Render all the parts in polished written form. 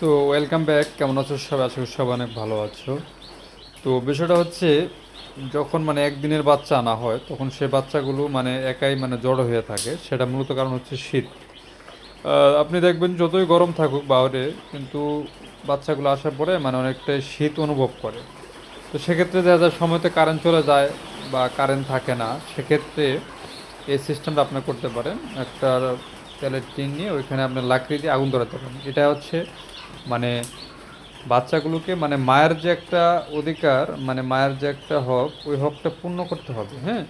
তো welcome back. কেমন আছো সবাই? আশা করি সবাই অনেক ভালো আছো। তো বিষয়টা হচ্ছে, যখন মানে একদিনের বাচ্চা আনা হয় তখন সে বাচ্চাগুলো মানে একাই মানে জড়ো হয়ে থাকে। সেটা মূলত কারণ হচ্ছে শীত। আপনি দেখবেন যতই গরম থাকুক বাইরে, কিন্তু বাচ্চাগুলো আসার পরে মানে অনেকটাই শীত অনুভব করে। তো সেক্ষেত্রে দেখা যায় সময়তে কারেন্ট চলে যায় বা কারেন্ট থাকে না, সেক্ষেত্রে এই সিস্টেমটা আপনি করতে পারেন। একটা তেলের টিন নিয়ে ওইখানে আপনার লাকড়ি দিয়ে আগুন ধরাতে পারেন। এটা হচ্ছে মানে বাচ্চাগুলোকে মানে মায়ের যে একটা অধিকার, মানে মায়ের যে একটা হক, ওই হকটা পূর্ণ করতে হবে। হ্যাঁ,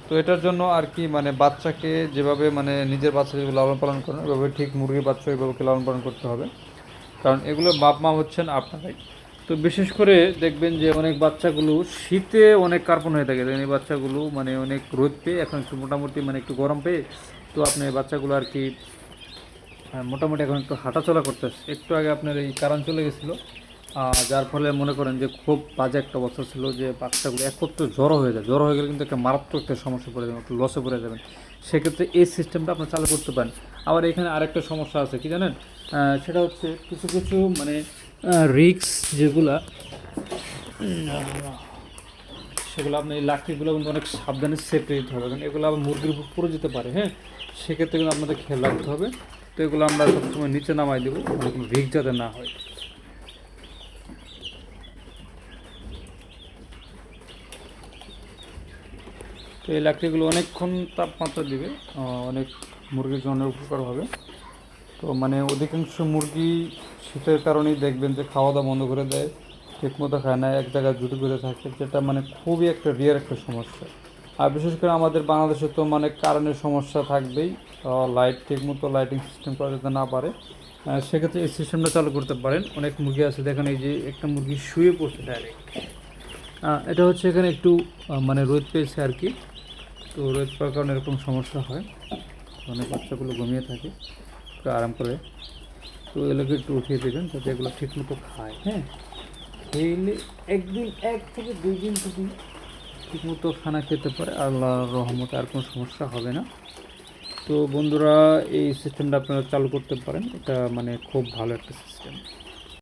তো এটার জন্য আর কি মানে বাচ্চাকে যেভাবে মানে নিজের বাচ্চা যেভাবে লালন পালন করেন ওইভাবে ঠিক মুরগির বাচ্চা ওইভাবে লালন পালন করতে হবে। কারণ এগুলো বাপ মা হচ্ছেন আপনারাই। তো বিশেষ করে দেখবেন যে অনেক বাচ্চাগুলো শীতে অনেক কার্পণ হয়ে থাকে। দেখেন এই বাচ্চাগুলো মানে অনেক রোদ পেয়ে এখন একটু মোটামুটি মানে একটু গরম পেয়ে, তো আপনি বাচ্চাগুলো আর কি মোটামুটি এখন একটু হাঁটাচলা করতেছে। একটু আগে আপনার এই কারেন্ট চলে গেছিলো, যার ফলে মনে করেন যে খুব বাজে একটা অবস্থা ছিল, যে বাচ্চাগুলো একত্র জ্বর হয়ে যায়। জ্বর হয়ে গেলে কিন্তু একটা মারাত্মক একটা সমস্যা পড়ে যাবেন, একটু লসে পড়ে যাবেন। সেক্ষেত্রে এই সিস্টেমটা আপনার চালু করতে পারেন। আবার এখানে আরেকটা সমস্যা আছে কি জানেন? সেটা হচ্ছে কিছু কিছু মানে রিক্স যেগুলা, সেগুলো আপনি এই লাকড়িগুলো কিন্তু অনেক সাবধানে সেপে দিতে হবে, কারণ এগুলো আবার মুরগির উপর পড়ে যেতে পারে। হ্যাঁ, সেক্ষেত্রে কিন্তু আপনাদের খেয়াল রাখতে হবে। তো এগুলো আমরা সবসময় নিচে নামাই দেবো, কোনো রিক্স যাতে না হয়। তো এই লাকড়িগুলো অনেকক্ষণ তাপমাত্রা দিবে, অনেক মুরগির জন্য উপকার হবে। তো মানে অধিকাংশ মুরগি শীতের কারণেই দেখবেন যে খাওয়া দাওয়া বন্ধ করে দেয়, ঠিকমতো খায় না, এক জায়গায় জুটে করে থাকে, যেটা মানে খুবই একটা রিয়ার একটা সমস্যা। আর বিশেষ করে আমাদের বাংলাদেশে তো মানে কারেন্টের সমস্যা থাকবেই। লাইট ঠিকমতো লাইটিং সিস্টেম করা যেতে না পারে, সেক্ষেত্রে এই সিস্টেমটা চালু করতে পারেন। অনেক মুরগি আছে, দেখেন এই যে একটা মুরগি শুয়ে পড়ছে ডাইরেক্ট। এটা হচ্ছে এখানে একটু মানে রোদ পেয়েছে আর কি। তো রোদ পাওয়ার কারণে এরকম সমস্যা হয়, অনেক বাচ্চাগুলো ঘুমিয়ে থাকে, একটু আরাম করে। তো এগুলোকে একটু উঠিয়ে দেবেন যাতে এগুলো ঠিকমতো খায়। হ্যাঁ, খেলে একদিন 1 থেকে 2 দিন যদি ঠিকমতো খানা খেতে পারে, আল্লাহর রহমতে আর কোনো সমস্যা হবে না। তো বন্ধুরা, এই সিস্টেমটা আপনারা চালু করতে পারেন। এটা মানে খুব ভালো একটা সিস্টেম।